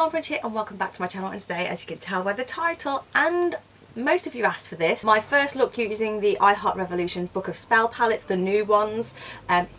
CHARMEDBOX here and welcome back to my channel, and today, as you can tell by the title, and most of you asked for this, my first look using the Revolution Book of Spell palettes, the new ones,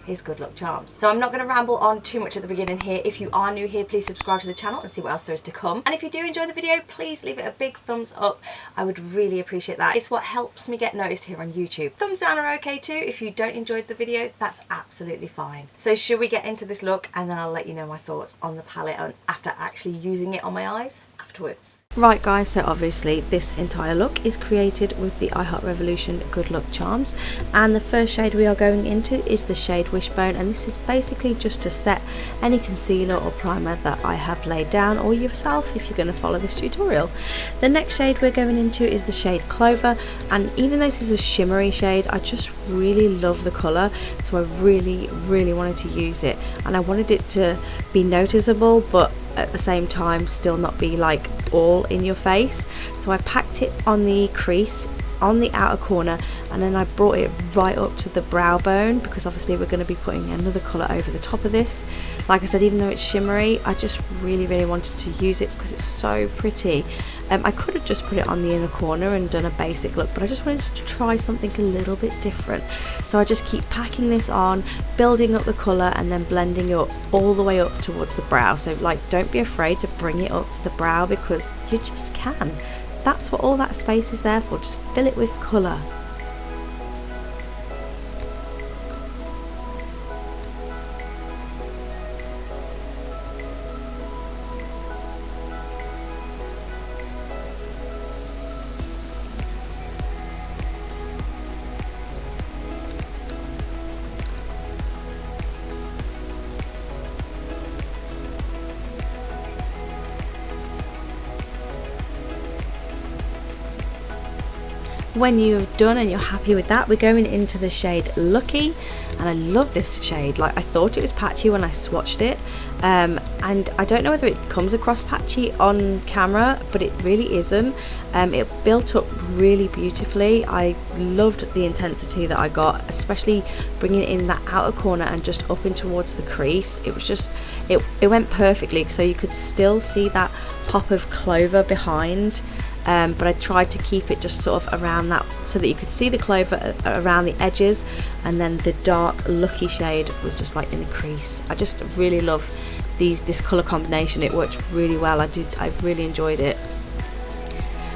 is Good Luck Charms. So I'm not going to ramble on too much at the beginning here. If you are new here, please subscribe to the channel and see what else there is to come. And if you do enjoy the video, please leave it a big thumbs up. I would really appreciate that. It's what helps me get noticed here on YouTube. Thumbs down are okay too. If you don't enjoy the video, that's absolutely fine. So should we get into this look, and then I'll let you know my thoughts on the palette after actually using it on my eyes afterwards. Right guys, so obviously this entire look is created with the Revolution Good Luck Charms, and the first shade we are going into is the shade Wishbone, and this is basically just to set any concealer or primer that I have laid down, or yourself if you're going to follow this tutorial. The next shade we're going into is the shade Clover, and even though this is a shimmery shade, I just really love the colour, so I really wanted to use it, and I wanted it to be noticeable but at the same time still not be like all in your face. So I packed it on the crease on the outer corner, and then I brought it right up to the brow bone, because obviously we're going to be putting another colour over the top of this. Like I said, even though it's shimmery, I just really wanted to use it because it's so pretty. I could have just put it on the inner corner and done a basic look, but I just wanted to try something a little bit different. So I just keep packing this on, building up the colour, and then blending it up all the way up towards the brow. So like, don't be afraid to bring it up to the brow, because you just can. That's what all that space is there for. Just fill it with colour. When you've done and you're happy with that, we're going into the shade Lucky, and I love this shade. Like, I thought it was patchy when I swatched it, and I don't know whether it comes across patchy on camera, but it really isn't. It built up really beautifully. I loved the intensity that I got, especially bringing it in that outer corner and just up in towards the crease. It was just, it went perfectly, so you could still see that pop of Clover behind. But I tried to keep it just sort of around that, so that you could see the Clover around the edges, and then the dark Lucky shade was just like in the crease. I just really love this colour combination. It worked really well. I really enjoyed it.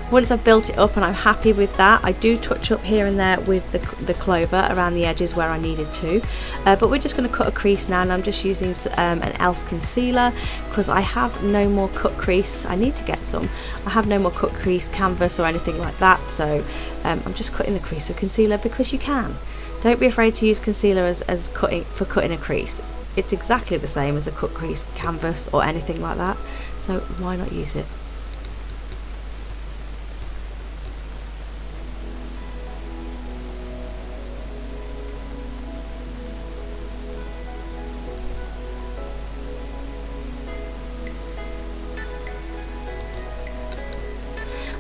Once I've built it up and I'm happy with that, I do touch up here and there with the Clover around the edges where I needed to, but we're just going to cut a crease now, and I'm just using an e.l.f. concealer, because I have no more cut crease. I need to get some. I have no more cut crease canvas or anything like that, so I'm just cutting the crease with concealer, because you can. Don't be afraid to use concealer as cutting a crease. It's exactly the same as a cut crease canvas or anything like that, so why not use it?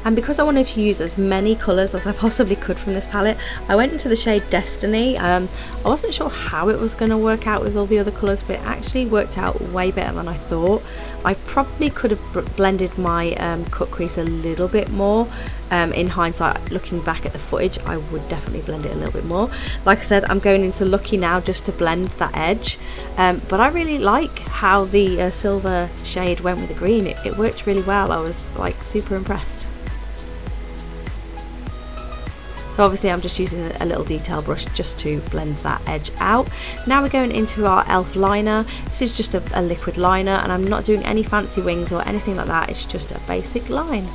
And because I wanted to use as many colours as I possibly could from this palette, I went into the shade Destiny. I wasn't sure how it was going to work out with all the other colours, but it actually worked out way better than I thought. I probably could have blended my cut crease a little bit more. In hindsight, looking back at the footage, I would definitely blend it a little bit more. Like I said, I'm going into Lucky now just to blend that edge, but I really like how the silver shade went with the green. It worked really well. I was like super impressed. So obviously I'm just using a little detail brush just to blend that edge out. Now we're going into our e.l.f. liner. This is just a liquid liner, and I'm not doing any fancy wings or anything like that. It's just a basic line.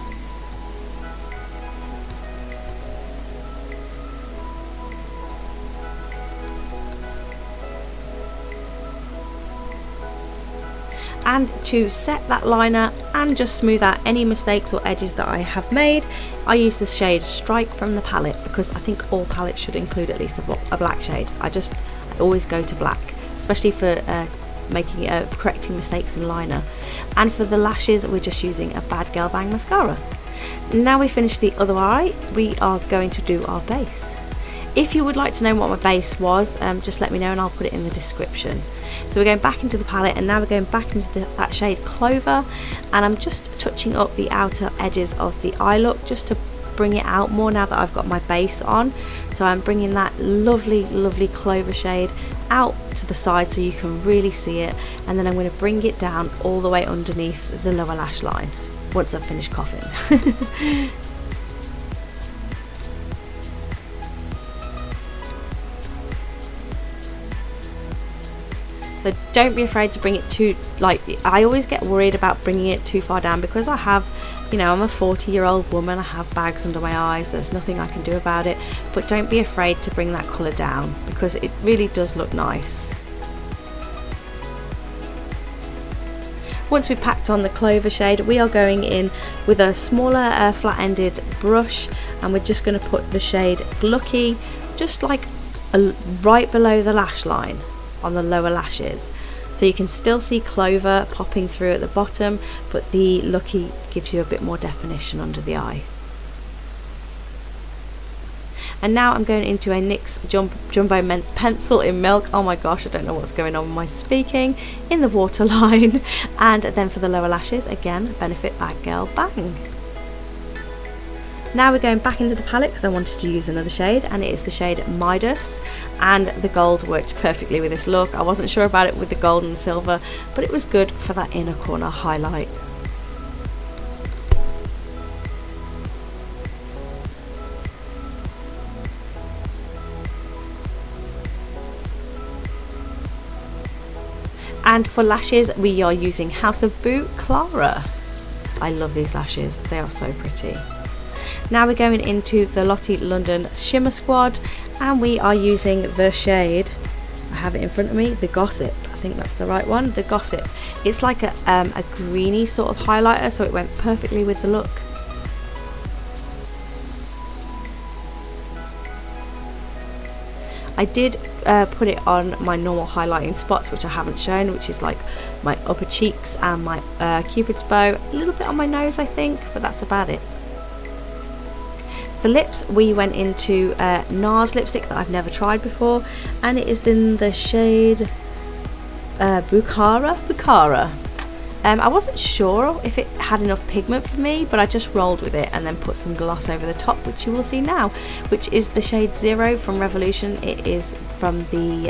And to set that liner and just smooth out any mistakes or edges that I have made, I use the shade Strike from the palette, because I think all palettes should include at least a black shade. I always go to black, especially for correcting mistakes in liner. And for the lashes, we're just using a Bad Girl Bang mascara. Now we finish the other eye, we are going to do our base. If you would like to know what my base was, just let me know and I'll put it in the description. So we're going back into the palette, and now we're going back into that shade Clover, and I'm just touching up the outer edges of the eye look just to bring it out more now that I've got my base on. So I'm bringing that lovely, lovely Clover shade out to the side so you can really see it, and then I'm going to bring it down all the way underneath the lower lash line once I've finished coughing. So don't be afraid to bring it too, like, I always get worried about bringing it too far down because I have, you know, I'm a 40-year-old woman, I have bags under my eyes, there's nothing I can do about it. But don't be afraid to bring that colour down because it really does look nice. Once we've packed on the Clover shade, we are going in with a smaller flat-ended brush, and we're just going to put the shade Lucky just like right below the lash line on the lower lashes, so you can still see Clover popping through at the bottom, but the Lucky gives you a bit more definition under the eye. And now I'm going into a NYX Jumbo Pencil in Milk. Oh my gosh, I don't know what's going on with my speaking, in the waterline. And then for the lower lashes, again, Benefit Bad Girl Bang. Now we're going back into the palette because I wanted to use another shade, and it is the shade Midas, and the gold worked perfectly with this look. I wasn't sure about it with the gold and silver, but it was good for that inner corner highlight. And for lashes, we are using House of Boo Clara. I love these lashes, they are so pretty. Now we're going into the Lottie London Shimmer Squad, and we are using the shade, I have it in front of me, the Gossip. I think that's the right one, the Gossip. It's like a greeny sort of highlighter, so it went perfectly with the look. I did put it on my normal highlighting spots, which I haven't shown, which is like my upper cheeks and my Cupid's bow, a little bit on my nose I think, but that's about it. For lips, we went into NARS lipstick that I've never tried before, and it is in the shade Bukhara. I wasn't sure if it had enough pigment for me, but I just rolled with it and then put some gloss over the top, which you will see now, which is the shade Zero from Revolution. It is from the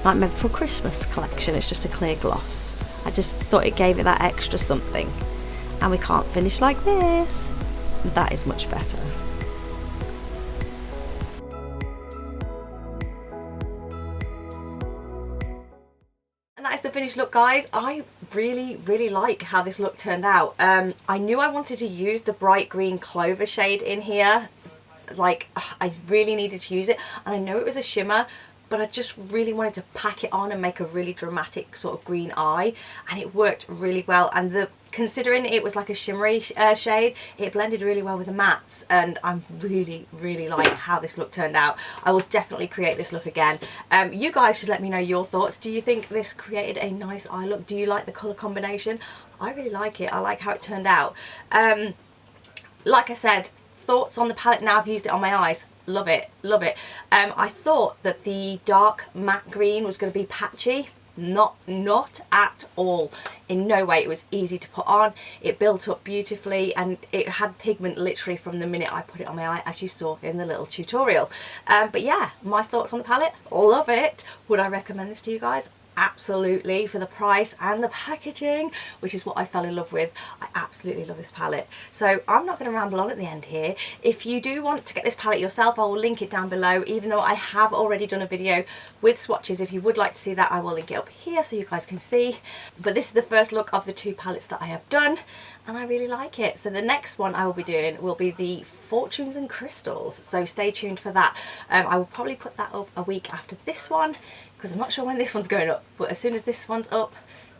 Nightmare Before Christmas collection. It's just a clear gloss. I just thought it gave it that extra something. And we can't finish like this. That is much better. That's the finished look, guys. I really like how this look turned out. I knew I wanted to use the bright green Clover shade in here. Like, I really needed to use it, and I know it was a shimmer, but I just really wanted to pack it on and make a really dramatic sort of green eye, and it worked really well. And considering it was like a shimmery shade, it blended really well with the mattes, and I'm really like how this look turned out. I will definitely create this look again. You guys should let me know your thoughts. Do you think this created a nice eye look? Do you like the colour combination? I really like it. I like how it turned out. Like I said, thoughts on the palette now I've used it on my eyes. Love it, love it. I thought that the dark matte green was going to be patchy. Not at all. In no way. It was easy to put on. It built up beautifully, and it had pigment literally from the minute I put it on my eye, as you saw in the little tutorial. But yeah, my thoughts on the palette, love it. Would I recommend this to you guys? Absolutely, for the price and the packaging, which is what I fell in love with. I absolutely love this palette. So I'm not going to ramble on at the end here. If you do want to get this palette yourself, I will link it down below, even though I have already done a video with swatches. If you would like to see that, I will link it up here so you guys can see. But this is the first look of the two palettes that I have done, and I really like it. So the next one I will be doing will be the Fortunes and Crystals, so stay tuned for that. I will probably put that up a week after this one, because I'm not sure when this one's going up, but as soon as this one's up,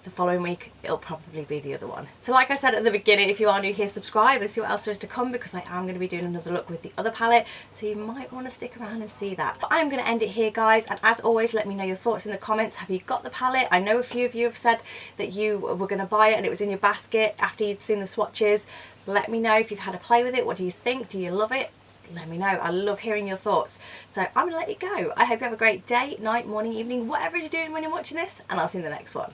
the following week, it'll probably be the other one. So like I said at the beginning, if you are new here, subscribe and see what else there is to come, because I am going to be doing another look with the other palette, so you might want to stick around and see that. But I'm going to end it here, guys, and as always, let me know your thoughts in the comments. Have you got the palette? I know a few of you have said that you were going to buy it and it was in your basket after you'd seen the swatches. Let me know if you've had a play with it. What do you think? Do you love it? let me know. I love hearing your thoughts. So I'm going to let you go. I hope you have a great day, night, morning, evening, whatever you're doing when you're watching this, and I'll see you in the next one.